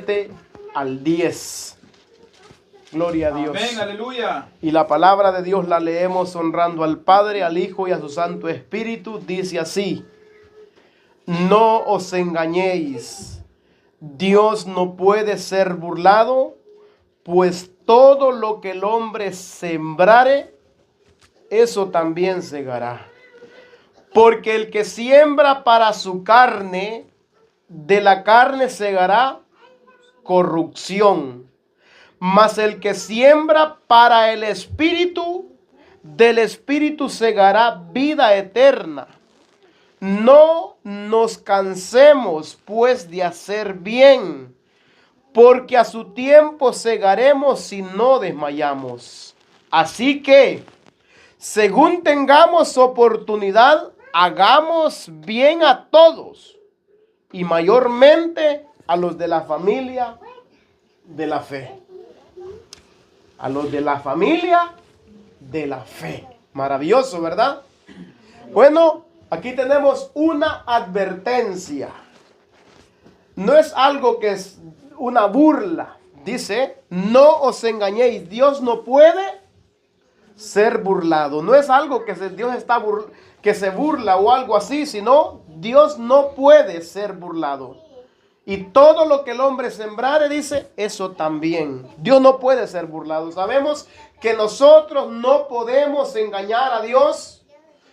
7 al 10. Gloria a Dios. Amén, aleluya. Y la palabra de Dios la leemos honrando al Padre, al Hijo y a su Santo Espíritu. Dice así: no os engañéis, Dios no puede ser burlado, pues todo lo que el hombre sembrare, eso también segará. Porque el que siembra para su carne, de la carne segará corrupción. Mas el que siembra para el Espíritu, del Espíritu segará vida eterna. No nos cansemos, pues, de hacer bien, porque a su tiempo segaremos si no desmayamos. Así que, según tengamos oportunidad, hagamos bien a todos, y mayormente a los de la familia de la fe. A los de la familia de la fe. Maravilloso, ¿verdad? Bueno, aquí tenemos una advertencia. No es algo que es una burla. Dice, no os engañéis. Dios no puede ser burlado. No es algo que Dios que se burla o algo así, sino Dios no puede ser burlado. Y todo lo que el hombre sembrare, dice, eso también. Dios no puede ser burlado. Sabemos que nosotros no podemos engañar a Dios.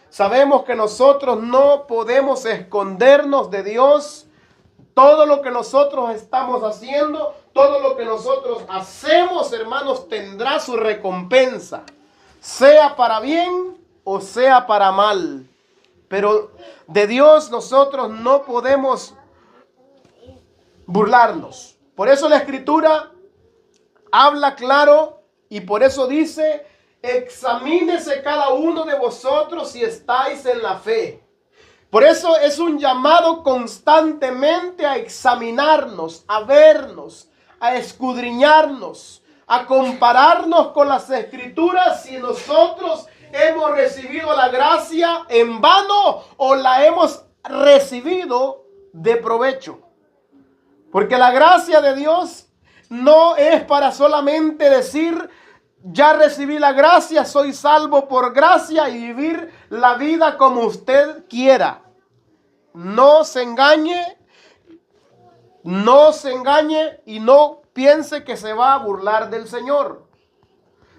Sabemos que nosotros no podemos escondernos de Dios. Todo lo que nosotros estamos haciendo, todo lo que nosotros hacemos, hermanos, tendrá su recompensa. Sea para bien o sea para mal. Pero de Dios nosotros no podemos burlarnos. Por eso la Escritura habla claro y por eso dice: examínese cada uno de vosotros si estáis en la fe. Por eso es un llamado constantemente a examinarnos, a vernos, a escudriñarnos, a compararnos con las Escrituras, si nosotros hemos recibido la gracia en vano o la hemos recibido de provecho. Porque la gracia de Dios no es para solamente decir, ya recibí la gracia, soy salvo por gracia, y vivir la vida como usted quiera. No se engañe y no piense que se va a burlar del Señor.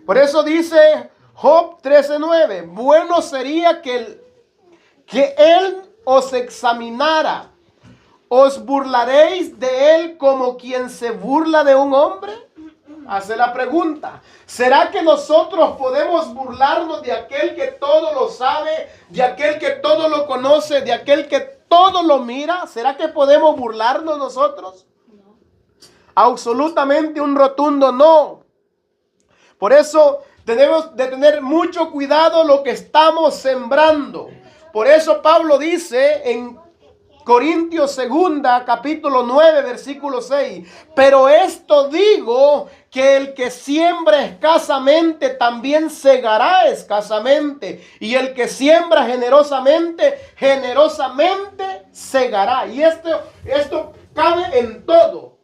Por eso dice Job 13:9, bueno sería que Él os examinara. ¿Os burlaréis de Él como quien se burla de un hombre? Hace la pregunta. ¿Será que nosotros podemos burlarnos de aquel que todo lo sabe, de aquel que todo lo conoce, de aquel que todo lo mira? ¿Será que podemos burlarnos nosotros? No. Absolutamente un rotundo no. Por eso tenemos de tener mucho cuidado lo que estamos sembrando. Por eso Pablo dice en Corintios 2, capítulo 9, versículo 6. Pero esto digo, que el que siembra escasamente también segará escasamente. Y el que siembra generosamente, generosamente segará. Y esto cabe en todo.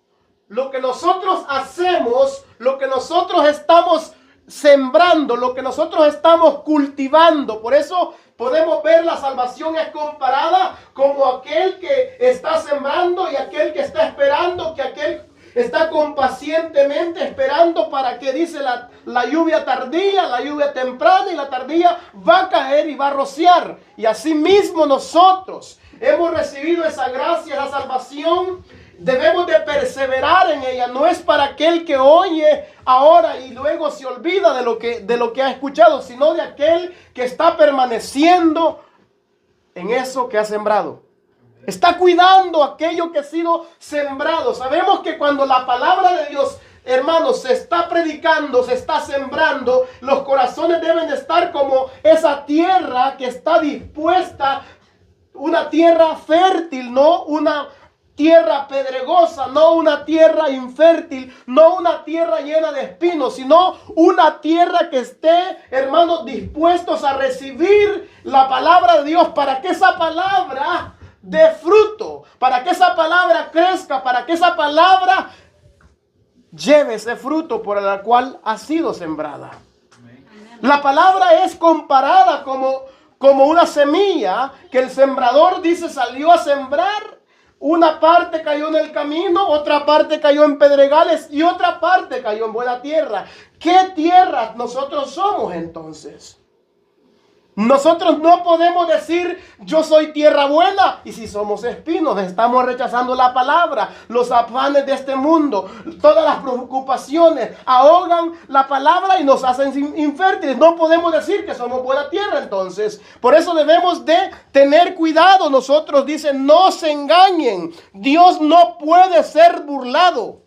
Lo que nosotros hacemos, lo que nosotros estamos sembrando, lo que nosotros estamos cultivando. Por eso podemos ver la salvación es comparada como aquel que está sembrando y aquel que está esperando, que aquel está pacientemente esperando para que dice la lluvia tardía, la lluvia temprana, y la tardía va a caer y va a rociar. Y así mismo nosotros hemos recibido esa gracia, esa salvación. Debemos de perseverar en ella. No es para aquel que oye ahora y luego se olvida de lo que ha escuchado, sino de aquel que está permaneciendo en eso que ha sembrado. Está cuidando aquello que ha sido sembrado. Sabemos que cuando la palabra de Dios, hermanos, se está predicando, se está sembrando, los corazones deben de estar como esa tierra que está dispuesta, una tierra fértil, no una tierra pedregosa, no una tierra infértil, no una tierra llena de espinos, sino una tierra que esté, hermanos, dispuestos a recibir la palabra de Dios, para que esa palabra dé fruto, para que esa palabra crezca, para que esa palabra lleve ese fruto por el cual ha sido sembrada. La palabra es comparada como una semilla que el sembrador dice salió a sembrar. Una parte cayó en el camino, otra parte cayó en pedregales y otra parte cayó en buena tierra. ¿Qué tierra nosotros somos entonces? Nosotros no podemos decir yo soy tierra buena y si somos espinos estamos rechazando la palabra. Los afanes de este mundo, todas las preocupaciones ahogan la palabra y nos hacen infértiles. No podemos decir que somos buena tierra entonces. Por eso debemos de tener cuidado. Nosotros dicen no se engañen. Dios no puede ser burlado.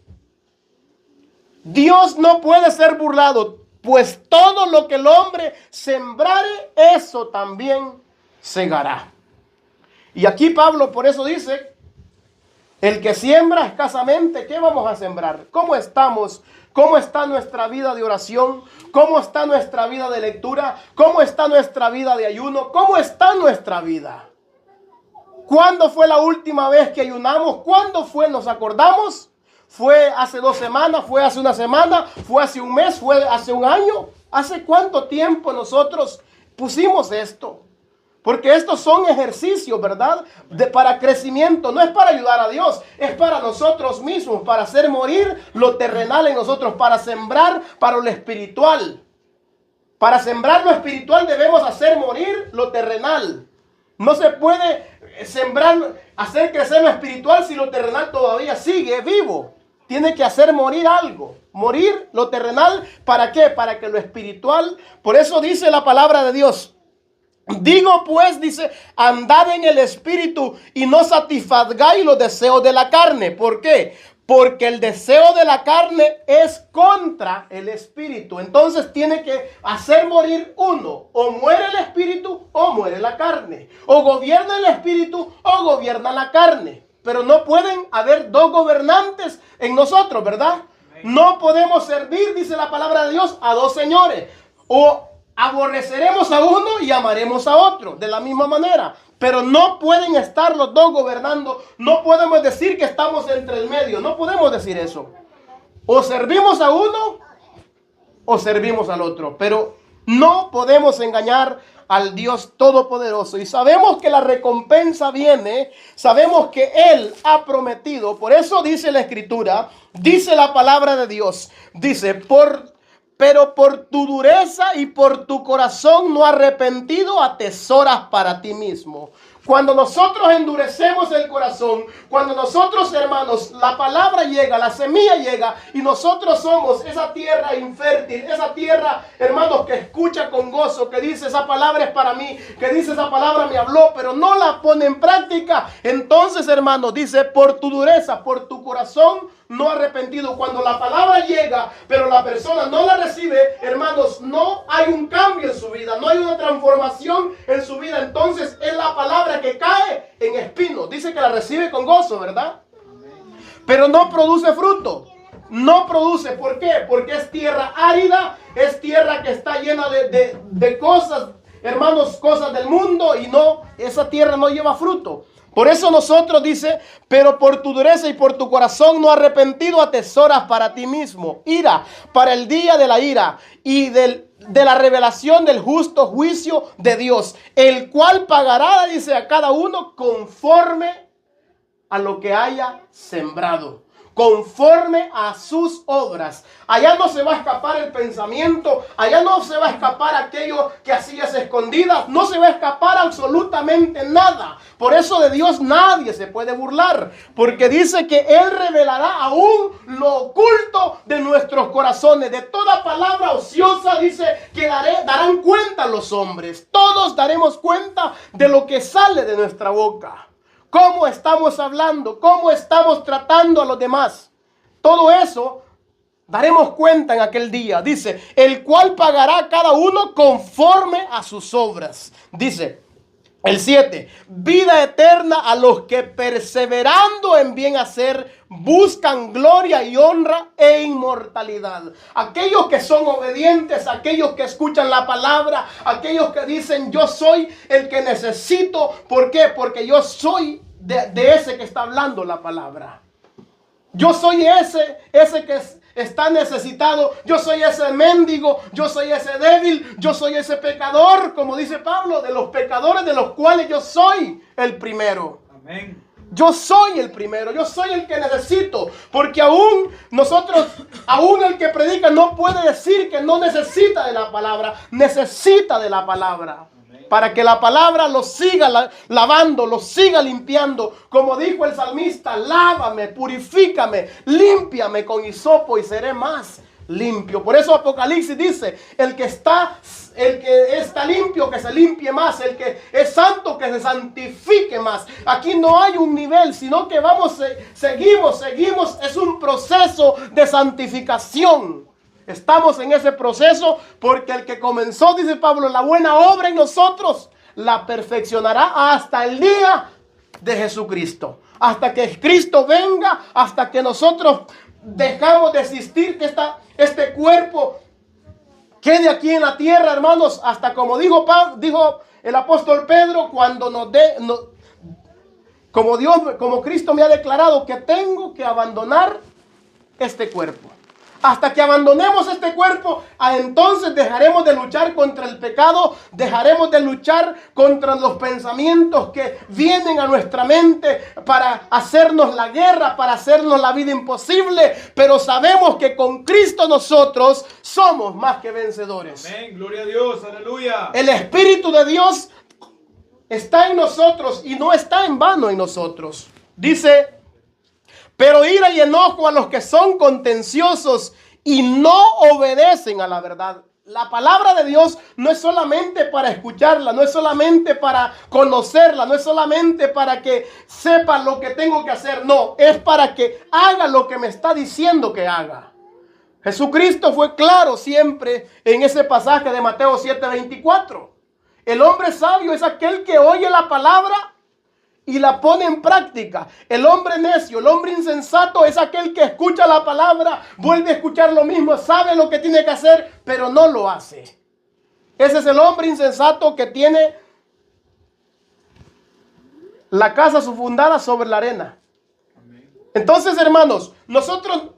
Dios no puede ser burlado. Pues todo lo que el hombre sembrare, eso también segará. Y aquí Pablo por eso dice, el que siembra escasamente, ¿qué vamos a sembrar? ¿Cómo estamos? ¿Cómo está nuestra vida de oración? ¿Cómo está nuestra vida de lectura? ¿Cómo está nuestra vida de ayuno? ¿Cómo está nuestra vida? ¿Cuándo fue la última vez que ayunamos? ¿Cuándo fue? ¿Nos acordamos? ¿Fue hace 2 semanas? ¿Fue hace una semana? ¿Fue hace un mes? ¿Fue hace un año? ¿Hace cuánto tiempo nosotros pusimos esto? Porque estos son ejercicios, ¿verdad? Para crecimiento. No es para ayudar a Dios. Es para nosotros mismos. Para hacer morir lo terrenal en nosotros. Para sembrar para lo espiritual. Para sembrar lo espiritual debemos hacer morir lo terrenal. No se puede sembrar, hacer crecer lo espiritual si lo terrenal todavía sigue vivo. Tiene que hacer morir algo. Morir lo terrenal, ¿para qué? Para que lo espiritual, por eso dice la palabra de Dios. Digo pues, dice, andad en el espíritu y no satisfagáis los deseos de la carne. ¿Por qué? Porque el deseo de la carne es contra el espíritu. Entonces tiene que hacer morir uno. O muere el espíritu o muere la carne. O gobierna el espíritu o gobierna la carne. Pero no pueden haber 2 gobernantes en nosotros, ¿verdad? No podemos servir, dice la palabra de Dios, a 2 señores. O aborreceremos a uno y amaremos a otro, de la misma manera. Pero no pueden estar los 2 gobernando. No podemos decir que estamos entre el medio. No podemos decir eso. O servimos a uno o servimos al otro. Pero no podemos engañar al Dios Todopoderoso. Y sabemos que la recompensa viene. Sabemos que Él ha prometido. Por eso dice la Escritura, dice la palabra de Dios. Dice, pero por tu dureza y por tu corazón no arrepentido atesoras para ti mismo. Cuando nosotros endurecemos el corazón, cuando nosotros, hermanos, la palabra llega, la semilla llega y nosotros somos esa tierra infértil, esa tierra, hermanos, que escucha con gozo, que dice esa palabra es para mí, que dice esa palabra me habló, pero no la pone en práctica. Entonces, hermanos, dice por tu dureza, por tu corazón no arrepentido. Cuando la palabra llega, pero la persona no la recibe, hermanos, no hay un cambio en su vida, no hay una transformación en su vida. Entonces es la palabra que cae en espinos. Dice que la recibe con gozo, ¿verdad? Pero no produce fruto. No produce. ¿Por qué? Porque es tierra árida, es tierra que está llena de cosas, hermanos, cosas del mundo, y no, esa tierra no lleva fruto. Por eso nosotros dice, pero por tu dureza y por tu corazón no arrepentido atesoras para ti mismo ira, para el día de la ira y de la revelación del justo juicio de Dios, el cual pagará, dice, a cada uno conforme a lo que haya sembrado, conforme a sus obras. Allá no se va a escapar el pensamiento, allá no se va a escapar aquello que hacías escondidas, no se va a escapar absolutamente nada. Por eso de Dios nadie se puede burlar, porque dice que Él revelará aún lo oculto de nuestros corazones. De toda palabra ociosa dice que darán cuenta los hombres. Todos daremos cuenta de lo que sale de nuestra boca. ¿Cómo estamos hablando? ¿Cómo estamos tratando a los demás? Todo eso daremos cuenta en aquel día. Dice, el cual pagará a cada uno conforme a sus obras. Dice el 7, vida eterna a los que perseverando en bien hacer buscan gloria y honra e inmortalidad. Aquellos que son obedientes, aquellos que escuchan la palabra, aquellos que dicen yo soy el que necesito. ¿Por qué? Porque yo soy de ese que está hablando la palabra. Yo soy ese que está necesitado. Yo soy ese mendigo. Yo soy ese débil. Yo soy ese pecador, como dice Pablo, de los pecadores de los cuales yo soy el primero. Amén. Yo soy el primero, yo soy el que necesito, porque aún el que predica no puede decir que no necesita de la palabra, necesita de la palabra. Para que la palabra lo siga lavando, lo siga limpiando. Como dijo el salmista, lávame, purifícame, límpiame con hisopo y seré más limpio. Por eso Apocalipsis dice, el que está limpio, que se limpie más. El que es santo, que se santifique más. Aquí no hay un nivel, sino que seguimos. Es un proceso de santificación. Estamos en ese proceso porque el que comenzó, dice Pablo, la buena obra en nosotros, la perfeccionará hasta el día de Jesucristo. Hasta que Cristo venga, hasta que nosotros dejamos de existir, que este cuerpo quede aquí en la tierra, hermanos, hasta como dijo el apóstol Pedro, cuando como Cristo me ha declarado que tengo que abandonar este cuerpo. Hasta que abandonemos este cuerpo, entonces dejaremos de luchar contra el pecado, dejaremos de luchar contra los pensamientos que vienen a nuestra mente para hacernos la guerra, para hacernos la vida imposible. Pero sabemos que con Cristo nosotros somos más que vencedores. Amén, gloria a Dios, aleluya. El Espíritu de Dios está en nosotros y no está en vano en nosotros. Dice: pero ira y enojo a los que son contenciosos y no obedecen a la verdad. La palabra de Dios no es solamente para escucharla, no es solamente para conocerla, no es solamente para que sepa lo que tengo que hacer. No, es para que haga lo que me está diciendo que haga. Jesucristo fue claro siempre en ese pasaje de Mateo 7:24. El hombre sabio es aquel que oye la palabra y la pone en práctica. El hombre necio, el hombre insensato es aquel que escucha la palabra, vuelve a escuchar lo mismo, sabe lo que tiene que hacer, pero no lo hace. Ese es el hombre insensato que tiene la casa fundada sobre la arena. Entonces, hermanos, nosotros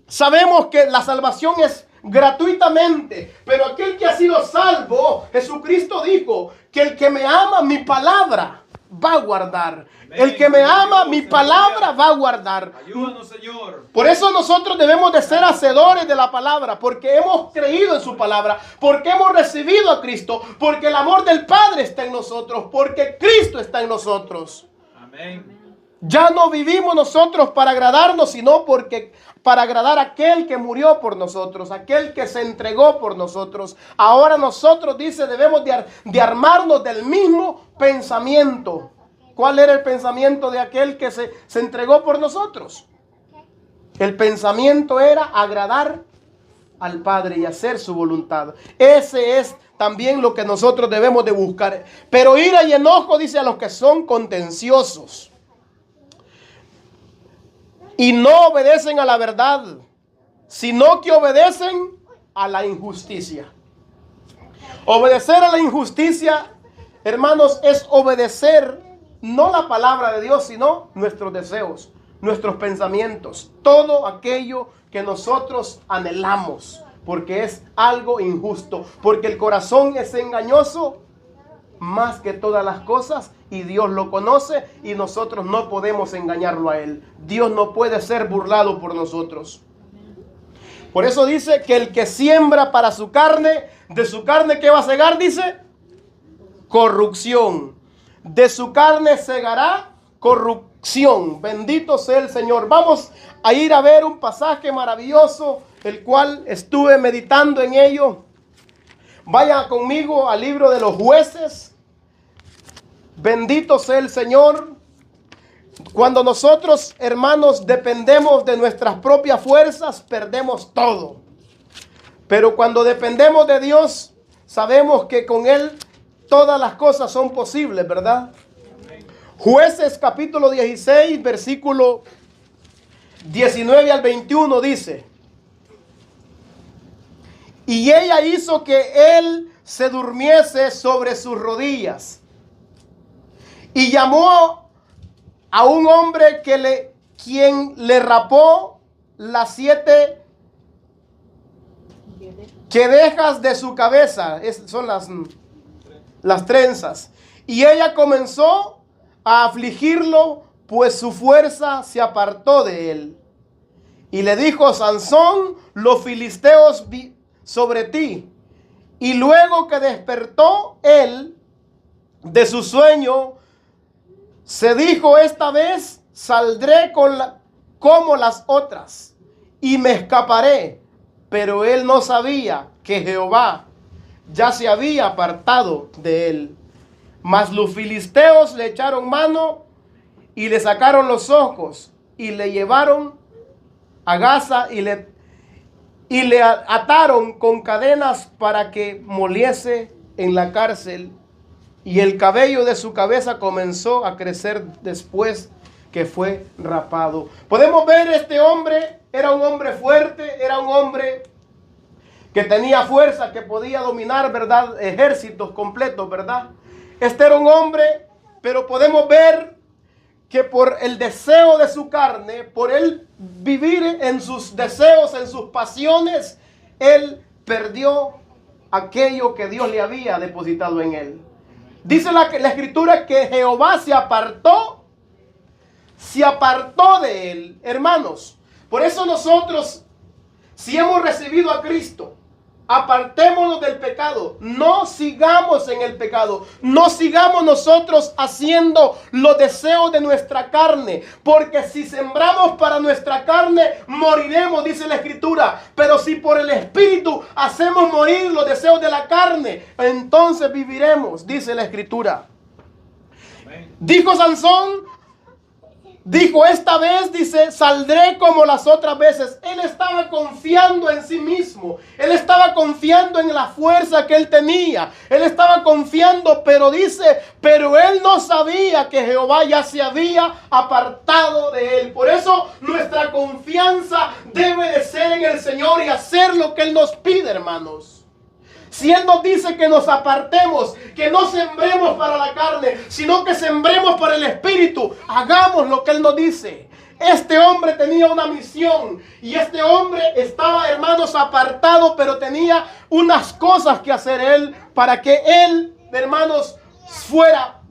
sabemos que la salvación es gratuitamente, pero aquel que ha sido salvo, Jesucristo dijo que el que me ama, mi palabra va a guardar. Amén. El que me ama, mi palabra va a guardar. Ayúdanos, Señor. Por eso nosotros debemos de ser hacedores de la palabra, porque hemos creído en su palabra, porque hemos recibido a Cristo, porque el amor del Padre está en nosotros, porque Cristo está en nosotros. Amén. Ya no vivimos nosotros para agradarnos, sino para agradar a aquel que murió por nosotros, aquel que se entregó por nosotros. Ahora nosotros, dice, debemos de armarnos del mismo pensamiento. ¿Cuál era el pensamiento de aquel que se entregó por nosotros? El pensamiento era agradar al Padre y hacer su voluntad. Ese es también lo que nosotros debemos de buscar. Pero ira y enojo, dice, a los que son contenciosos y no obedecen a la verdad, sino que obedecen a la injusticia. Obedecer a la injusticia, hermanos, es obedecer no la palabra de Dios, sino nuestros deseos, nuestros pensamientos, todo aquello que nosotros anhelamos, porque es algo injusto, porque el corazón es engañoso más que todas las cosas, y Dios lo conoce, y nosotros no podemos engañarlo a Él. Dios no puede ser burlado por nosotros. Por eso dice que el que siembra para su carne, de su carne, ¿qué va a segar? Dice, corrupción. De su carne segará corrupción. Bendito sea el Señor. Vamos a ir a ver un pasaje maravilloso, el cual estuve meditando en ello. Vaya conmigo al libro de los Jueces. Bendito sea el Señor. Cuando nosotros, hermanos, dependemos de nuestras propias fuerzas, perdemos todo. Pero cuando dependemos de Dios, sabemos que con Él todas las cosas son posibles, ¿verdad? Jueces capítulo 16, versículo 19 al 21 dice: y ella hizo que él se durmiese sobre sus rodillas y llamó a un hombre que le quien le rapó las 7 quedejas de su cabeza. Son las trenzas. Y ella comenzó a afligirlo, pues su fuerza se apartó de él. Y le dijo: Sansón, los filisteos sobre ti. Y luego que despertó él de su sueño, se dijo: esta vez saldré como las otras y me escaparé. Pero él no sabía que Jehová ya se había apartado de él. Mas los filisteos le echaron mano y le sacaron los ojos y le llevaron a Gaza y le ataron con cadenas para que moliese en la cárcel. Y el cabello de su cabeza comenzó a crecer después que fue rapado. Podemos ver, este hombre era un hombre fuerte, era un hombre que tenía fuerza, que podía dominar, ¿verdad?, ejércitos completos, ¿verdad? Este era un hombre, pero podemos ver que por el deseo de su carne, por él vivir en sus deseos, en sus pasiones, él perdió aquello que Dios le había depositado en él. Dice la escritura que Jehová se apartó de él, hermanos. Por eso nosotros, si hemos recibido a Cristo, apartémonos del pecado. No sigamos en el pecado. No sigamos nosotros haciendo los deseos de nuestra carne. Porque si sembramos para nuestra carne, moriremos, dice la escritura. Pero si por el Espíritu hacemos morir los deseos de la carne, entonces viviremos, dice la escritura. Dijo Sansón, dijo: esta vez, dice, saldré como las otras veces. Él estaba confiando en sí mismo. Él estaba confiando en la fuerza que él tenía. Él estaba confiando, pero dice, pero él no sabía que Jehová ya se había apartado de él. Por eso nuestra confianza debe de ser en el Señor y hacer lo que él nos pide, hermanos. Si Él nos dice que nos apartemos, que no sembremos para la carne, sino que sembremos para el Espíritu, hagamos lo que Él nos dice. Este hombre tenía una misión y este hombre estaba, hermanos, apartado, pero tenía unas cosas que hacer él para que él, hermanos, fuera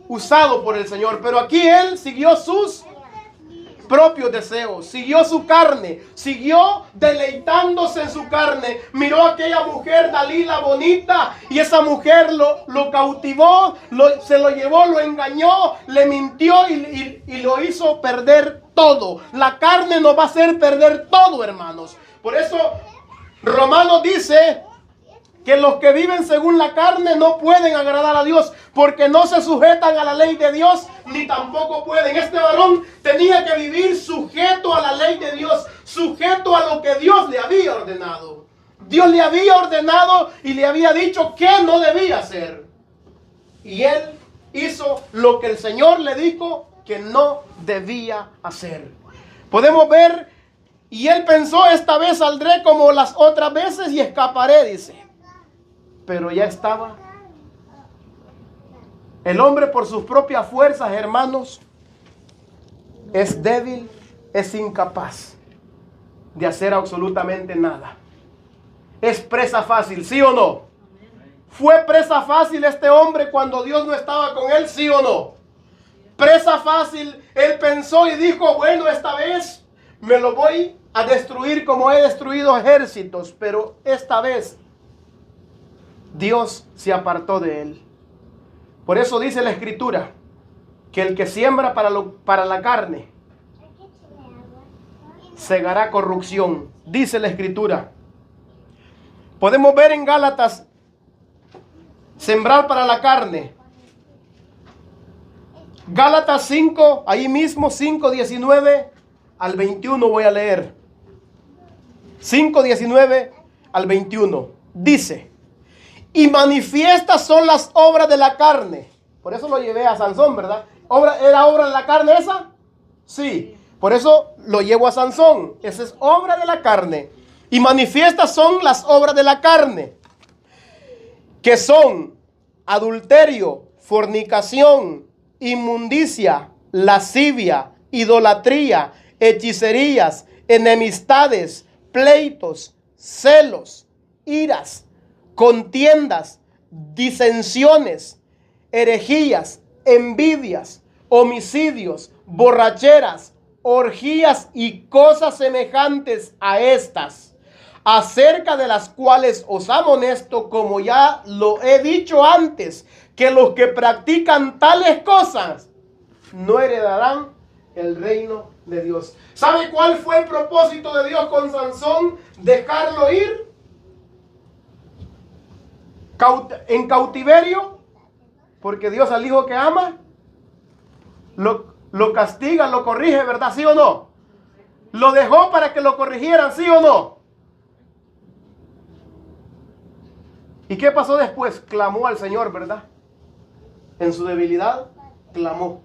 usado por el Señor. Pero aquí él siguió sus propios deseos, siguió su carne, siguió deleitándose en su carne. Miró a aquella mujer, Dalila, bonita, y esa mujer lo cautivó, se lo llevó, lo engañó, le mintió y lo hizo perder todo. La carne nos va a hacer perder todo, hermanos. Por eso Romanos dice que los que viven según la carne no pueden agradar a Dios, porque no se sujetan a la ley de Dios, ni tampoco pueden. Este varón tenía que vivir sujeto a la ley de Dios, sujeto a lo que Dios le había ordenado. Dios le había ordenado y le había dicho que no debía hacer. Y él hizo lo que el Señor le dijo que no debía hacer. Podemos ver, y él pensó: esta vez saldré como las otras veces y escaparé, dice. Pero ya estaba. El hombre, por sus propias fuerzas, hermanos, es débil, es incapaz de hacer absolutamente nada. Es presa fácil, ¿sí o no? ¿Fue presa fácil este hombre cuando Dios no estaba con él, sí o no? Presa fácil, él pensó y dijo: bueno, esta vez me lo voy a destruir como he destruido ejércitos, pero esta vez Dios se apartó de él. Por eso dice la escritura que el que siembra para la carne segará corrupción. Dice la escritura. Podemos ver en Gálatas, sembrar para la carne. Gálatas 5, ahí mismo 5:19 al 21 voy a leer. 5:19 al 21. Dice: y manifiestas son las obras de la carne. Por eso lo llevé a Sansón, ¿verdad? ¿Era obra de la carne esa? Sí. Por eso lo llevo a Sansón. Esa es obra de la carne. Y manifiestas son las obras de la carne, que son adulterio, fornicación, inmundicia, lascivia, idolatría, hechicerías, enemistades, pleitos, celos, iras, contiendas, disensiones, herejías, envidias, homicidios, borracheras, orgías y cosas semejantes a estas, acerca de las cuales os amonesto, como ya lo he dicho antes, que los que practican tales cosas no heredarán el reino de Dios. ¿Sabe cuál fue el propósito de Dios con Sansón? Dejarlo ir en cautiverio, porque Dios al hijo que ama lo castiga, lo corrige, ¿verdad? ¿Sí o no? Lo dejó para que lo corrigieran, ¿sí o no? ¿Y qué pasó después? Clamó al Señor, ¿verdad? En su debilidad, clamó.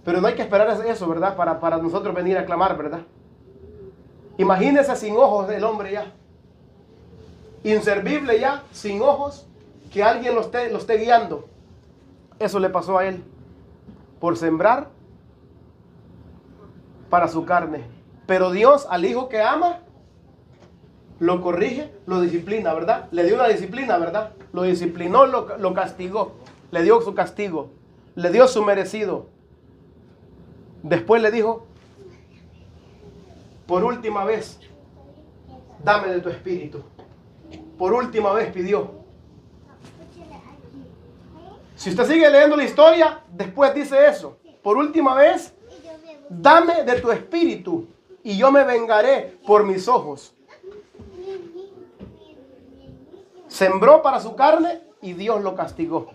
Pero no hay que esperar eso, ¿verdad? Para nosotros venir a clamar, ¿verdad? Imagínese sin ojos el hombre ya. Inservible ya, sin ojos, que alguien lo esté guiando. Eso le pasó a él. Por sembrar para su carne. Pero Dios al hijo que ama, lo corrige, lo disciplina, ¿verdad? Le dio una disciplina, ¿verdad? Lo disciplinó, lo castigó. Le dio su castigo. Le dio su merecido. Después le dijo, por última vez, dame de tu espíritu. Por última vez pidió. Si usted sigue leyendo la historia, después dice eso. Por última vez, dame de tu espíritu y yo me vengaré por mis ojos. Sembró para su carne y Dios lo castigó.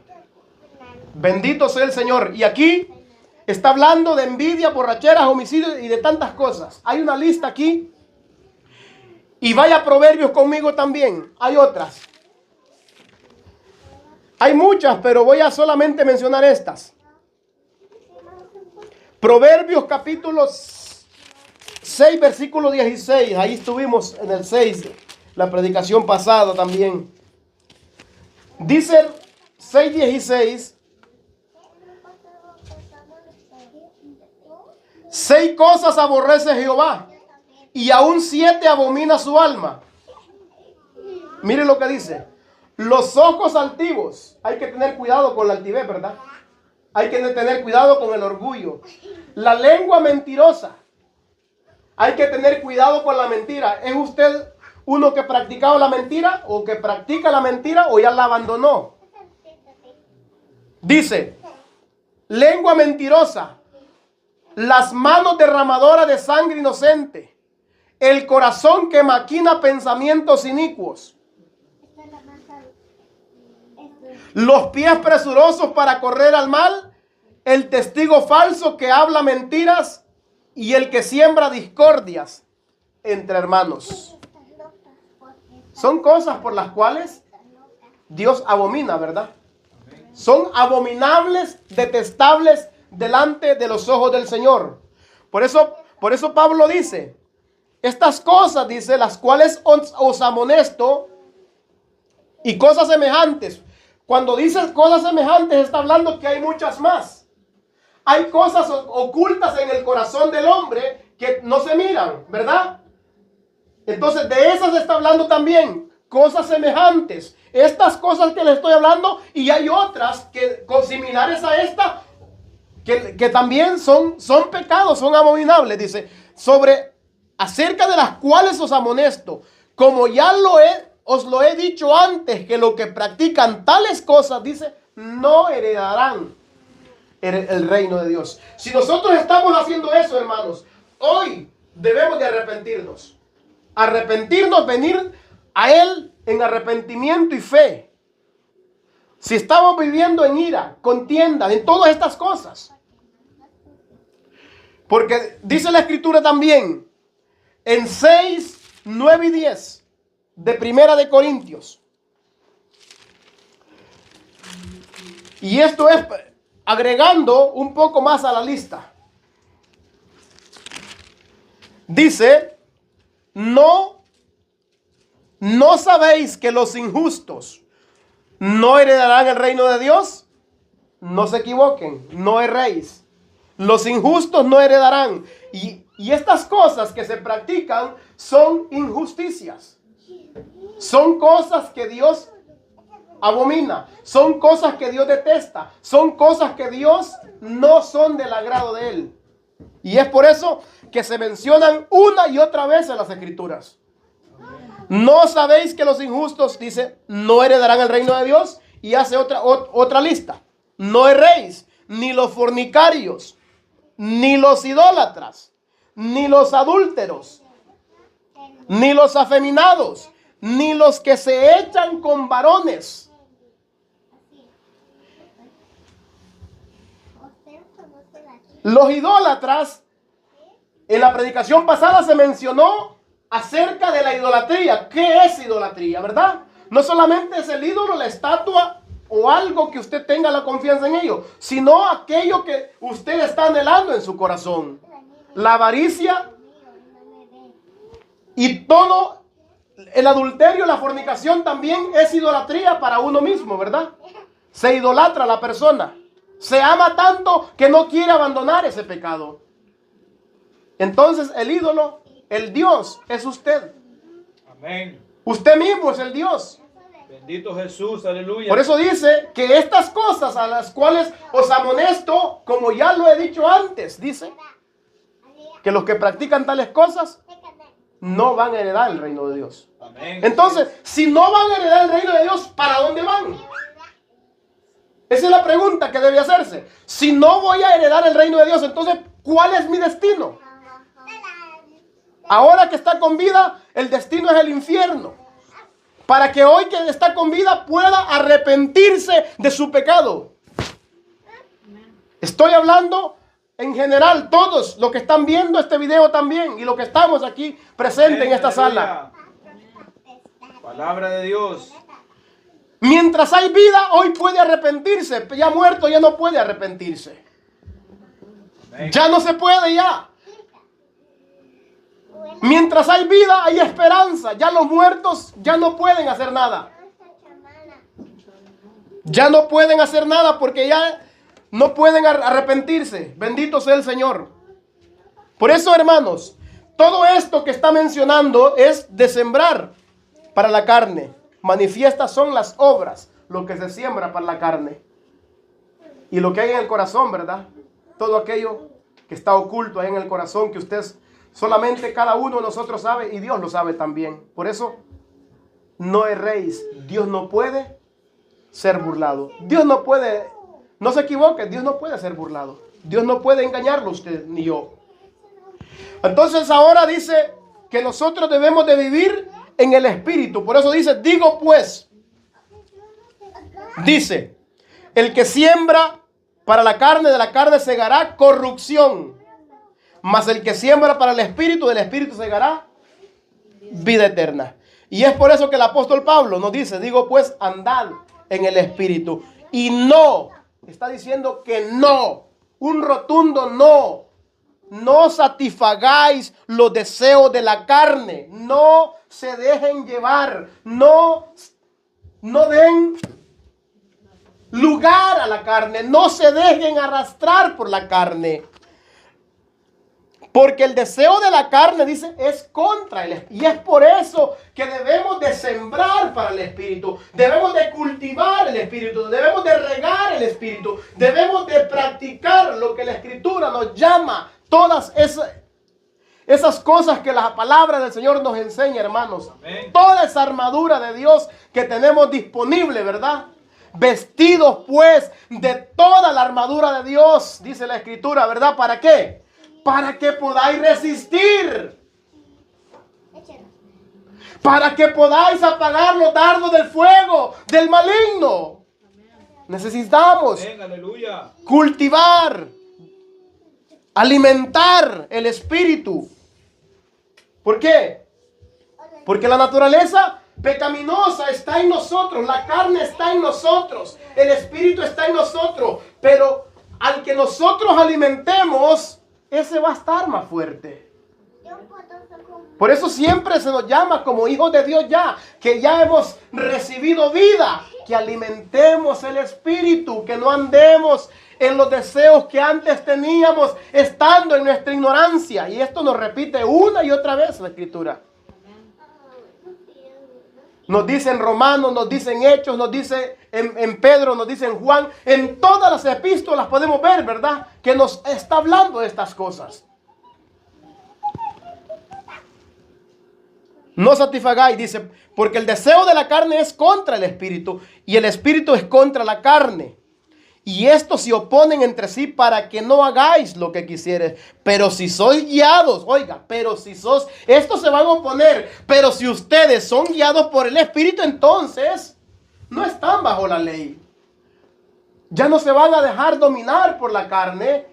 Bendito sea el Señor. Y aquí está hablando de envidia, borracheras, homicidios y de tantas cosas. Hay una lista aquí. Y vaya Proverbios conmigo también. Hay otras. Hay muchas, pero voy a solamente mencionar estas. Proverbios capítulo 6, versículo 16. Ahí estuvimos en el 6, la predicación pasada también. Dice 6:16. 6 cosas aborrece Jehová, y aún 7 abomina su alma. Mire lo que dice. Los ojos altivos. Hay que tener cuidado con la altivez, ¿verdad? Hay que tener cuidado con el orgullo. La lengua mentirosa. Hay que tener cuidado con la mentira. ¿Es usted uno que practicaba la mentira o que practica la mentira o ya la abandonó? Dice, lengua mentirosa, las manos derramadoras de sangre inocente, el corazón que maquina pensamientos inicuos, los pies presurosos para correr al mal, el testigo falso que habla mentiras y el que siembra discordias entre hermanos. Son cosas por las cuales Dios abomina, ¿verdad? Son abominables, detestables delante de los ojos del Señor. Por eso Pablo dice, estas cosas, dice, las cuales os amonesto y cosas semejantes. Cuando dice cosas semejantes está hablando que hay muchas más. Hay cosas ocultas en el corazón del hombre que no se miran, ¿verdad? Entonces de esas está hablando también, cosas semejantes. Estas cosas que le estoy hablando, y hay otras que similares a esta, que también son pecados, son abominables. Dice, acerca de las cuales os amonesto, como ya os lo he dicho antes, que los que practican tales cosas, dice, no heredarán el reino de Dios. Si nosotros estamos haciendo eso, hermanos, hoy debemos de arrepentirnos. Arrepentirnos, venir a Él en arrepentimiento y fe. Si estamos viviendo en ira, contienda, en todas estas cosas. Porque dice la Escritura también, en 6, 9 y 10 de Primera de Corintios. Y esto es agregando un poco más a la lista. Dice, no sabéis que los injustos no heredarán el reino de Dios. No se equivoquen, no erréis. Los injustos no heredarán. Y estas cosas que se practican son injusticias. Son cosas que Dios abomina. Son cosas que Dios detesta. Son cosas que Dios no son del agrado de Él. Y es por eso que se mencionan una y otra vez en las Escrituras. ¿No sabéis que los injustos, dice, no heredarán el reino de Dios? Y hace otra lista. No erréis, ni los fornicarios, ni los idólatras, ni los adúlteros, ni los afeminados, ni los que se echan con varones. Los idólatras, en la predicación pasada se mencionó acerca de la idolatría. ¿Qué es idolatría, verdad? No solamente es el ídolo, la estatua o algo que usted tenga la confianza en ello, sino aquello que usted está anhelando en su corazón. La avaricia y todo el adulterio, la fornicación también es idolatría para uno mismo, ¿verdad? Se idolatra a la persona. Se ama tanto que no quiere abandonar ese pecado. Entonces el ídolo, el Dios, es usted. Amén. Usted mismo es el Dios. Bendito Jesús, aleluya. Por eso dice que estas cosas a las cuales os amonesto, como ya lo he dicho antes, dice que los que practican tales cosas no van a heredar el reino de Dios. Amén. Entonces, si no van a heredar el reino de Dios, ¿para dónde van? Esa es la pregunta que debe hacerse. Si no voy a heredar el reino de Dios, entonces, ¿cuál es mi destino? Ahora que está con vida, el destino es el infierno. Para que hoy que está con vida pueda arrepentirse de su pecado. Estoy hablando en general, todos los que están viendo este video también y los que estamos aquí presentes en esta sala. Palabra de Dios. Mientras hay vida, hoy puede arrepentirse. Ya muerto, ya no puede arrepentirse. Amén. Ya no se puede ya. Mientras hay vida, hay esperanza. Ya los muertos ya no pueden hacer nada. Ya no pueden hacer nada porque ya no pueden arrepentirse. Bendito sea el Señor. Por eso, hermanos, todo esto que está mencionando es de sembrar para la carne. Manifiestas son las obras, lo que se siembra para la carne. Y lo que hay en el corazón, ¿verdad? Todo aquello que está oculto ahí en el corazón, que usted solamente cada uno de nosotros sabe y Dios lo sabe también. Por eso, no erréis. Dios no puede ser burlado. Dios no puede, no se equivoque, Dios no puede ser burlado. Dios no puede engañarlo usted ni yo. Entonces ahora dice que nosotros debemos de vivir en el Espíritu. Por eso dice, digo pues, dice, el que siembra para la carne, de la carne segará corrupción. Mas el que siembra para el Espíritu, del Espíritu segará vida eterna. Y es por eso que el apóstol Pablo nos dice, digo pues, andad en el Espíritu. Y no, está diciendo que no, un rotundo no. No satisfagáis los deseos de la carne. No se dejen llevar. No den lugar a la carne. No se dejen arrastrar por la carne. Porque el deseo de la carne, dice, es contra el Espíritu. Y es por eso que debemos de sembrar para el Espíritu. Debemos de cultivar el Espíritu. Debemos de regar el Espíritu. Debemos de practicar lo que la Escritura nos llama. Todas esas cosas que la palabra del Señor nos enseña, hermanos. Amén. Toda esa armadura de Dios que tenemos disponible, ¿verdad? Vestidos pues de toda la armadura de Dios, dice la Escritura, ¿verdad? ¿Para qué? Para que podáis resistir. Para que podáis apagar los dardos del fuego, del maligno. Necesitamos Amén, aleluya. cultivar, alimentar el espíritu. ¿Por qué? Porque la naturaleza pecaminosa está en nosotros, la carne está en nosotros, el espíritu está en nosotros, pero al que nosotros alimentemos, ese va a estar más fuerte. Por eso siempre se nos llama como hijos de Dios ya, que ya hemos recibido vida que alimentemos el espíritu, que no andemos en los deseos que antes teníamos estando en nuestra ignorancia. Y esto nos repite una y otra vez la Escritura. Nos dice en Romanos, nos dice en Hechos, nos dice en Pedro, nos dice en Juan. En todas las epístolas podemos ver, ¿verdad?, que nos está hablando de estas cosas. No satisfagáis, dice, porque el deseo de la carne es contra el espíritu y el espíritu es contra la carne. Y estos se oponen entre sí para que no hagáis lo que quisieres. Pero si sois guiados, oiga, estos se van a oponer. Pero si ustedes son guiados por el Espíritu, entonces no están bajo la ley. Ya no se van a dejar dominar por la carne,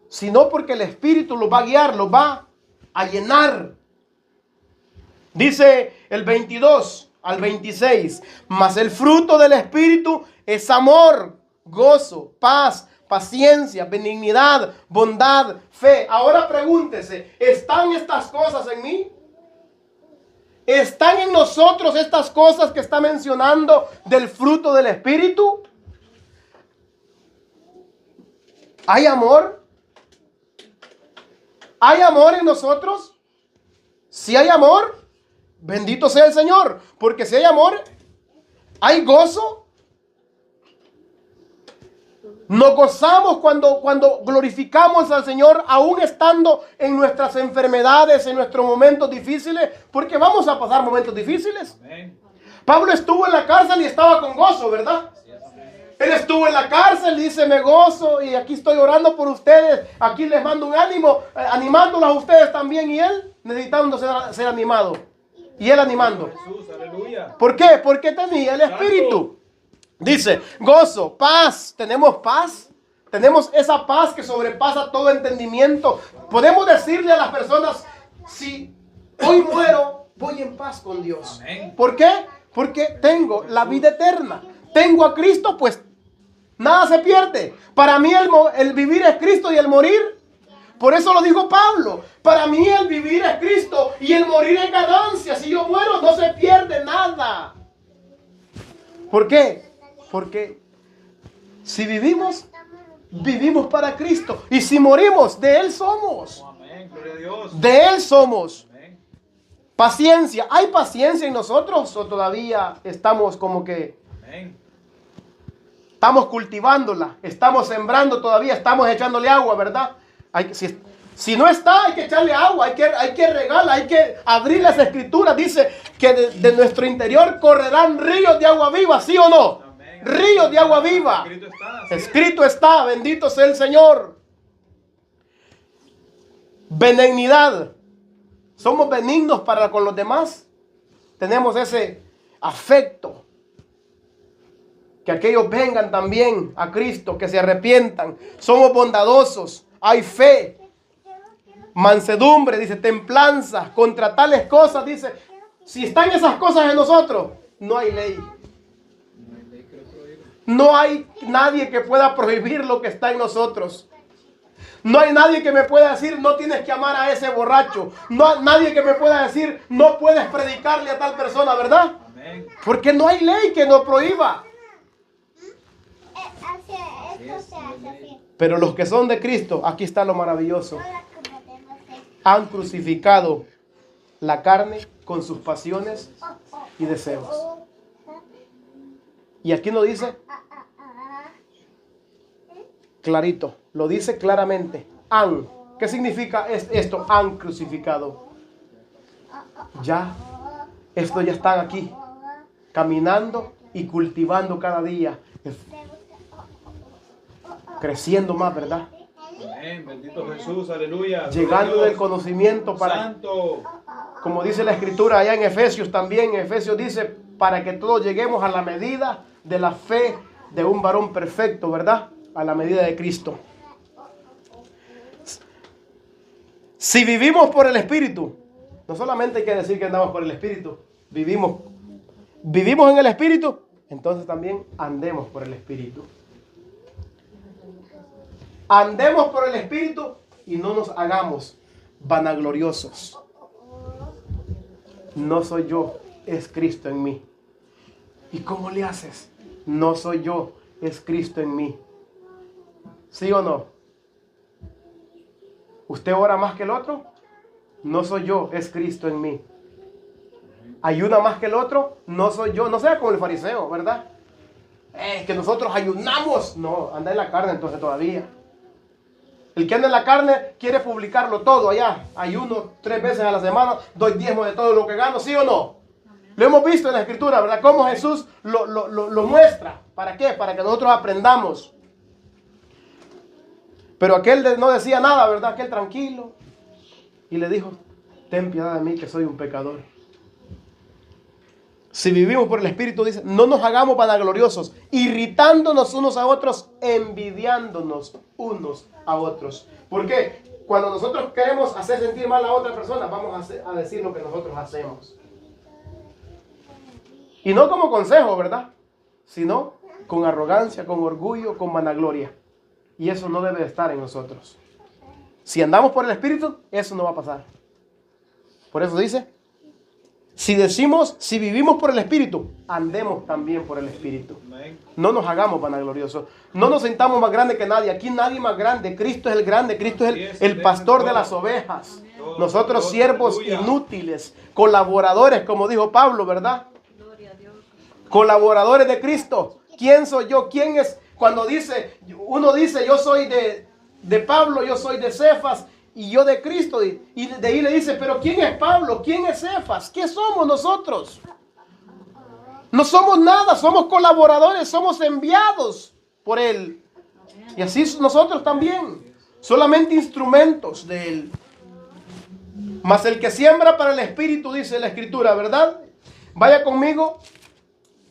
sino porque el Espíritu los va a guiar, los va a llenar. Dice el 22 al 26, mas el fruto del Espíritu es amor, gozo, paz, paciencia, benignidad, bondad, fe. Ahora pregúntese, ¿están estas cosas en mí? ¿Están en nosotros estas cosas que está mencionando del fruto del Espíritu? ¿Hay amor? ¿Hay amor en nosotros? Si hay amor, bendito sea el Señor, porque si hay amor, hay gozo. Nos gozamos cuando glorificamos al Señor, aún estando en nuestras enfermedades, en nuestros momentos difíciles, porque vamos a pasar momentos difíciles. Amén. Pablo estuvo en la cárcel y estaba con gozo, ¿verdad? Él estuvo en la cárcel y dice, me gozo y aquí estoy orando por ustedes, aquí les mando un ánimo, animándolos a ustedes también, y él necesitando ser animado. Y él animando. Jesús, aleluya. ¿Por qué? Porque tenía el Espíritu. Dice, gozo, paz. ¿Tenemos paz? Tenemos esa paz que sobrepasa todo entendimiento. Podemos decirle a las personas, si hoy muero, voy en paz con Dios. Amén. ¿Por qué? Porque tengo la vida eterna. Tengo a Cristo, pues nada se pierde. Para mí el vivir es Cristo y el morir. Por eso lo dijo Pablo. Para mí el vivir es Cristo y el morir es ganancia. Si yo muero, no se pierde nada. ¿Por qué? Porque si vivimos, vivimos para Cristo. Y si morimos, de Él somos. Amén, gloria a Dios. De Él somos. Amén. Paciencia. ¿Hay paciencia en nosotros o todavía estamos como que... Amén. Estamos cultivándola, estamos sembrando todavía, estamos echándole agua, ¿verdad? Si no está, hay que echarle agua, hay que regarla, hay que abrir las escrituras. Dice que de nuestro interior correrán ríos de agua viva, ¿sí o no? Amén. Ríos de agua viva. Escrito está, bendito sea el Señor. Benignidad. Somos benignos para con los demás. Tenemos ese afecto. Que aquellos vengan también a Cristo, que se arrepientan. Somos bondadosos. Hay fe. Mansedumbre, dice, templanza. Contra tales cosas, dice, si están esas cosas en nosotros, no hay ley. No hay nadie que pueda prohibir lo que está en nosotros. No hay nadie que me pueda decir, no tienes que amar a ese borracho. No, nadie que me pueda decir, no puedes predicarle a tal persona, ¿verdad? Amén. Porque no hay ley que nos prohíba. Pero los que son de Cristo, aquí está lo maravilloso. Han crucificado la carne con sus pasiones y deseos. Y aquí nos dice clarito, lo dice claramente. Han. ¿Qué significa esto? Han crucificado. Ya, esto ya están aquí, caminando y cultivando cada día. Creciendo más, ¿verdad? Amén, bendito Jesús, aleluya. Llegando del conocimiento para, Santo. Como dice la Escritura allá en Efesios también, en Efesios dice, para que todos lleguemos a la medida de la fe de un varón perfecto, ¿verdad? A la medida de Cristo. Si vivimos por el Espíritu, no solamente hay que decir que andamos por el Espíritu, vivimos en el Espíritu, entonces también andemos por el Espíritu. Andemos por el Espíritu y no nos hagamos vanagloriosos. No soy yo, es Cristo en mí. ¿Y cómo le haces? No soy yo, es Cristo en mí. ¿Sí o no? ¿Usted ora más que el otro? No soy yo, es Cristo en mí. ¿Ayuna más que el otro? No soy yo. No sea como el fariseo, ¿verdad? Es que nosotros ayunamos. No, anda en la carne entonces todavía. El que anda en la carne quiere publicarlo todo allá. Ayuno 3 veces a la semana, doy diezmo de todo lo que gano, ¿sí o no? Lo hemos visto en la Escritura, ¿verdad? Cómo Jesús lo muestra. ¿Para qué? Para que nosotros aprendamos. Pero aquel no decía nada, ¿verdad? Aquel tranquilo. Y le dijo, ten piedad de mí que soy un pecador. Si vivimos por el Espíritu, dice, no nos hagamos vanagloriosos, irritándonos unos a otros, envidiándonos unos a otros. ¿Por qué? Cuando nosotros queremos hacer sentir mal a otra persona, vamos a decir lo que nosotros hacemos. Y no como consejo, ¿verdad? Sino con arrogancia, con orgullo, con vanagloria. Y eso no debe estar en nosotros. Si andamos por el Espíritu, eso no va a pasar. Por eso dice, si vivimos por el Espíritu, andemos también por el Espíritu. No nos hagamos vanagloriosos. No nos sintamos más grandes que nadie. Aquí nadie más grande. Cristo es el grande. Cristo es el pastor de las ovejas. Nosotros siervos inútiles, colaboradores, como dijo Pablo, ¿verdad? Colaboradores de Cristo. ¿Quién soy yo? ¿Quién es? Cuando uno dice, yo soy de Pablo, yo soy de Cefas y yo de Cristo. Y de ahí le dice, pero ¿quién es Pablo? ¿Quién es Cefas? ¿Qué somos nosotros? No somos nada, somos colaboradores, somos enviados por Él. Y así nosotros también, solamente instrumentos de Él. Mas el que siembra para el Espíritu, dice la Escritura, ¿verdad? Vaya conmigo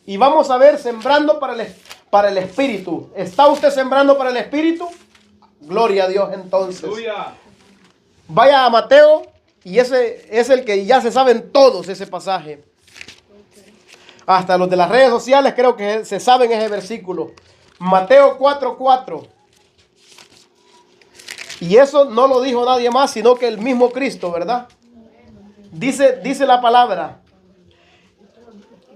y vamos a ver sembrando para el Espíritu. ¿Está usted sembrando para el Espíritu? Gloria a Dios entonces. Aleluya. Vaya a Mateo y ese es el que ya se saben todos ese pasaje. Hasta los de las redes sociales creo que se saben ese versículo. Mateo 4:4. Y eso no lo dijo nadie más, sino que el mismo Cristo, ¿verdad? Dice la palabra.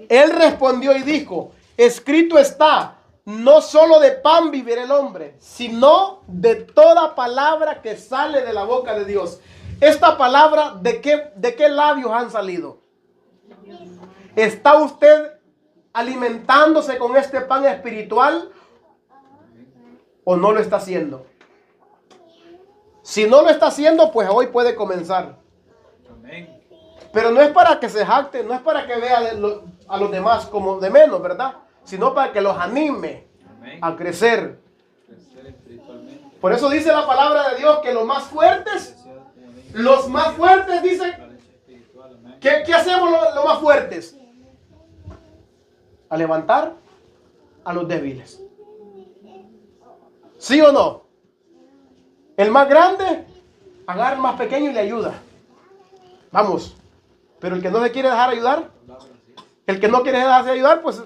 Él respondió y dijo, escrito está, no solo de pan vivirá el hombre, sino de toda palabra que sale de la boca de Dios. Esta palabra, ¿de qué labios han salido? ¿Está usted alimentándose con este pan espiritual o no lo está haciendo? Si no lo está haciendo, pues hoy puede comenzar. Amén. Pero no es para que se jacte, no es para que vea a los demás como de menos, ¿verdad? Sino para que los anime a crecer. Por eso dice la palabra de Dios que los más fuertes dicen, ¿qué hacemos los más fuertes? A levantar a los débiles. ¿Sí o no? El más grande agarra al más pequeño y le ayuda. Vamos. Pero el que no se quiere dejar ayudar, el que no quiere dejarse ayudar, pues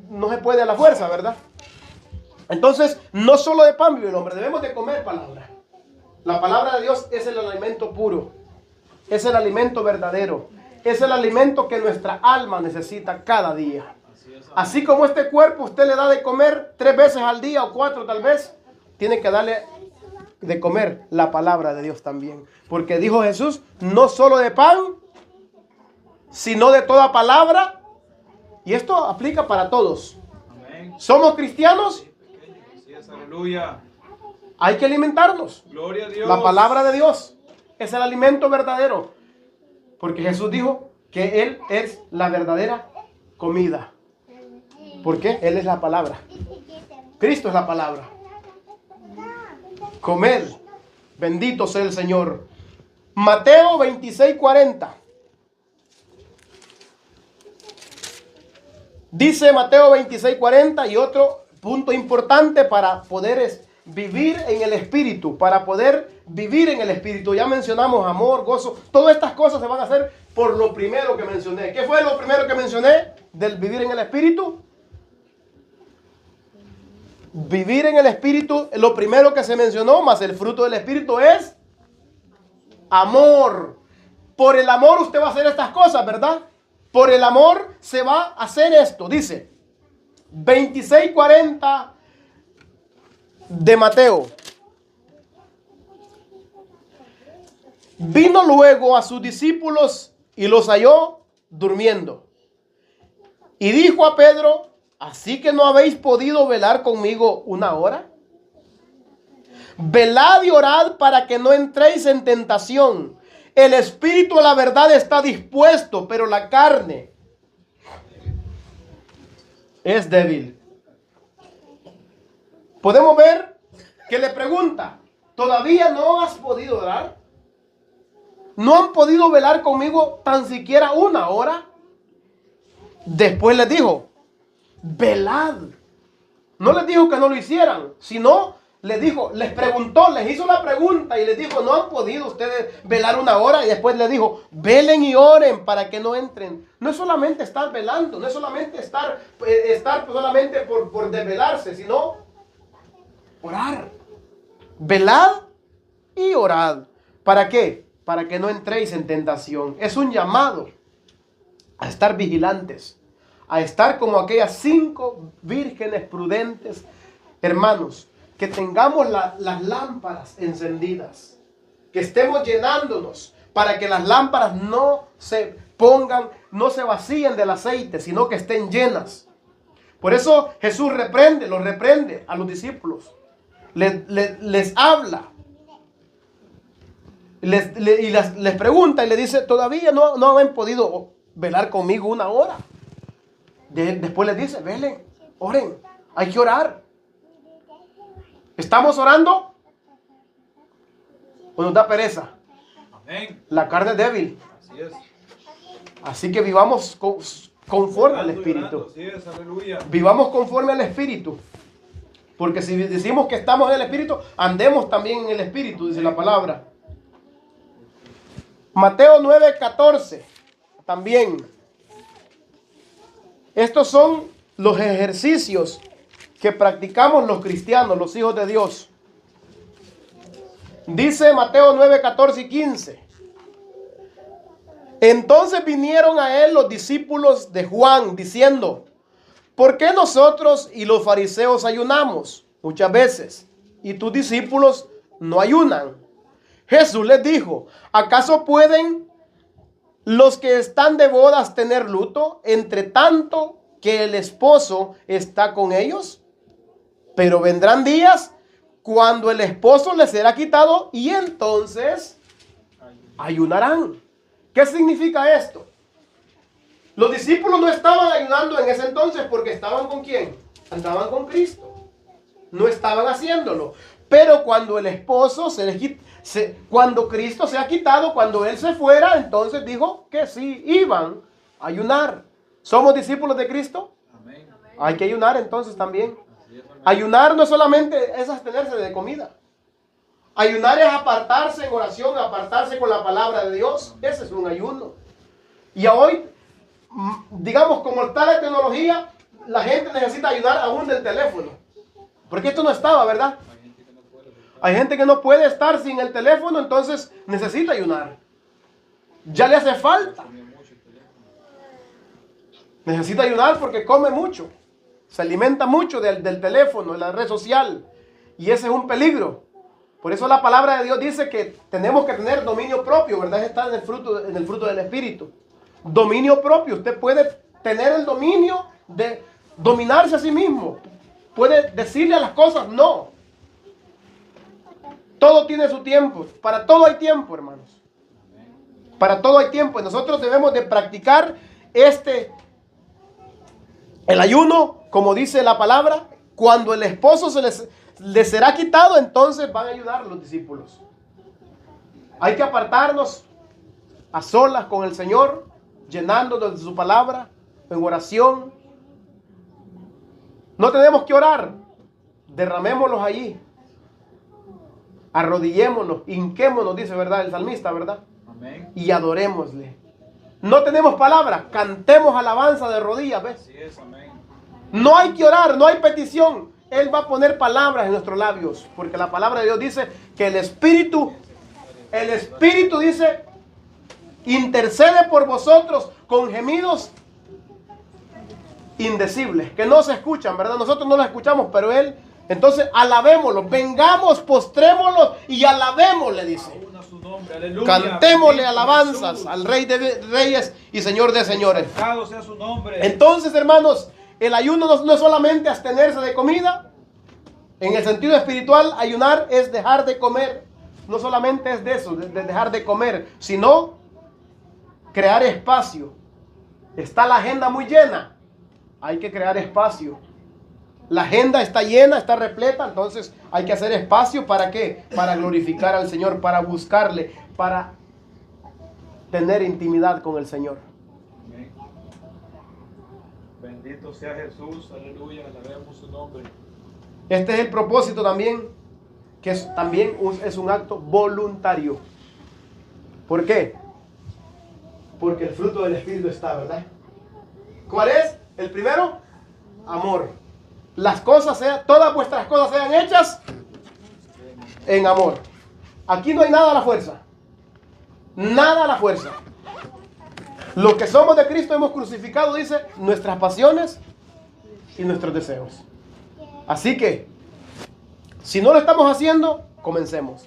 no se puede a la fuerza, ¿verdad? Entonces, no solo de pan vive el hombre, debemos de comer palabra. La palabra de Dios es el alimento puro, es el alimento verdadero, es el alimento que nuestra alma necesita cada día. Así como este cuerpo usted le da de comer 3 veces al día o 4 tal vez, tiene que darle de comer la palabra de Dios también. Porque dijo Jesús, no solo de pan, sino de toda palabra. Y esto aplica para todos. Amén. ¿Somos cristianos? Así es, aleluya. Hay que alimentarnos. Gloria a Dios. La palabra de Dios es el alimento verdadero. Porque Jesús dijo que Él es la verdadera comida. ¿Por qué? Él es la palabra. Cristo es la palabra. Comed. Bendito sea el Señor. Mateo 26:40. Dice Mateo 26:40 y otro punto importante para poder vivir en el Espíritu, para poder vivir en el Espíritu. Ya mencionamos amor, gozo, todas estas cosas se van a hacer por lo primero que mencioné. ¿Qué fue lo primero que mencioné del vivir en el Espíritu? Vivir en el Espíritu, lo primero que se mencionó, más el fruto del Espíritu es amor. Por el amor usted va a hacer estas cosas, ¿verdad? Por el amor se va a hacer esto. Dice, 26:40 de Mateo. Vino luego a sus discípulos y los halló durmiendo. Y dijo a Pedro: ¿así que no habéis podido velar conmigo una hora? Velad y orad para que no entréis en tentación. El espíritu a la verdad está dispuesto, pero la carne es débil. Podemos ver que le pregunta: ¿todavía no has podido orar? ¿No han podido velar conmigo tan siquiera una hora? Después les dijo: velad. No les dijo que no lo hicieran, sino les preguntó, les hizo la pregunta y les dijo: ¿no han podido ustedes velar una hora? Y después les dijo: velen y oren para que no entren. No es solamente estar velando, no es solamente estar solamente por desvelarse, sino orar. Velad y orad. ¿Para qué? Para que no entréis en tentación. Es un llamado a estar vigilantes, a estar como aquellas 5 vírgenes prudentes. Hermanos, que tengamos las lámparas encendidas, que estemos llenándonos para que las lámparas no se vacíen del aceite, sino que estén llenas. Por eso Jesús los reprende a los discípulos, les habla. Les pregunta y le dice: todavía no han podido velar conmigo una hora. Después les dice: velen, oren, hay que orar. ¿Estamos orando? ¿O nos da pereza? Amén. La carne es débil. Así es. Así que vivamos conforme al Orando y Espíritu. orando. Así es, aleluya. Vivamos conforme al Espíritu. Porque si decimos que estamos en el Espíritu, andemos también en el Espíritu, dice la palabra. Mateo 9:14 también. Estos son los ejercicios que practicamos los cristianos, los hijos de Dios. Dice Mateo 9:14 y 15. Entonces vinieron a él los discípulos de Juan, diciendo: ¿por qué nosotros y los fariseos ayunamos muchas veces, y tus discípulos no ayunan? Jesús les dijo: ¿acaso pueden los que están de bodas tener luto, entre tanto que el esposo está con ellos? Pero vendrán días cuando el esposo les será quitado, y entonces ayunarán. ¿Qué significa esto? Los discípulos no estaban ayunando en ese entonces porque estaban ¿con quién? Andaban con Cristo. No estaban haciéndolo. Pero cuando el esposo cuando Cristo se ha quitado, cuando Él se fuera, entonces dijo que sí, iban a ayunar. ¿Somos discípulos de Cristo? Amén. Hay que ayunar entonces también. Así es, amén. Ayunar no solamente es abstenerse de comida. Ayunar es apartarse en oración, apartarse con la palabra de Dios. Ese es un ayuno. Y hoy, digamos, como está la tecnología, la gente necesita ayunar aún del teléfono. Porque esto no estaba, ¿verdad? Hay gente que no puede estar sin el teléfono, entonces necesita ayunar. Ya le hace falta. Necesita ayunar porque come mucho. Se alimenta mucho del teléfono, de la red social. Y ese es un peligro. Por eso la palabra de Dios dice que tenemos que tener dominio propio, ¿verdad? Está en el fruto del Espíritu. Dominio propio. Usted puede tener el dominio de dominarse a sí mismo. Puede decirle a las cosas no. Todo tiene su tiempo. Para todo hay tiempo, hermanos. Para todo hay tiempo. Y nosotros debemos de practicar el ayuno, como dice la palabra. Cuando el esposo les será quitado, entonces van a ayudar los discípulos. Hay que apartarnos a solas con el Señor, llenándonos de su palabra, en oración. No tenemos que orar. Derramémoslos allí. Arrodillémonos, hinquémonos, dice, ¿verdad? El salmista, ¿verdad? Amén. Y adorémosle. No tenemos palabras, cantemos alabanza de rodillas, ¿ves? Así es, amén. No hay que orar, no hay petición. Él va a poner palabras en nuestros labios, porque la palabra de Dios dice que el Espíritu dice, intercede por vosotros con gemidos indecibles, que no se escuchan, ¿verdad? Nosotros no los escuchamos, pero Él, entonces alabémoslo, vengamos, postrémoslo y alabémosle, dice. Aún a su nombre, aleluya. Cantémosle Bendito alabanzas Jesús. al Rey de Reyes y Señor de Señores. Exaltado sea su nombre. Entonces, hermanos, el ayuno no es solamente abstenerse de comida. En el sentido espiritual, ayunar es dejar de comer. No solamente es de eso, de dejar de comer, sino crear espacio. Está la agenda muy llena. Hay que crear espacio. La agenda está llena, está repleta, entonces hay que hacer espacio. ¿Para qué? Para glorificar al Señor, para buscarle, para tener intimidad con el Señor. Amén. Bendito sea Jesús, aleluya, alabemos su nombre. Este es el propósito también, que también es un acto voluntario. ¿Por qué? Porque el fruto del Espíritu está, ¿verdad? ¿Cuál es? El primero, amor. Todas vuestras cosas sean hechas en amor. Aquí no hay nada a la fuerza. Nada a la fuerza. Los que somos de Cristo hemos crucificado, dice, nuestras pasiones y nuestros deseos. Así que, si no lo estamos haciendo, comencemos.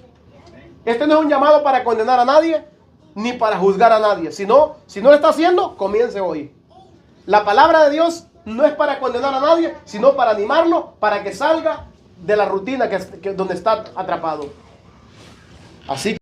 Este no es un llamado para condenar a nadie, ni para juzgar a nadie. Si no lo está haciendo, comience hoy. La palabra de Dios no es para condenar a nadie, sino para animarlo, para que salga de la rutina donde está atrapado. Así que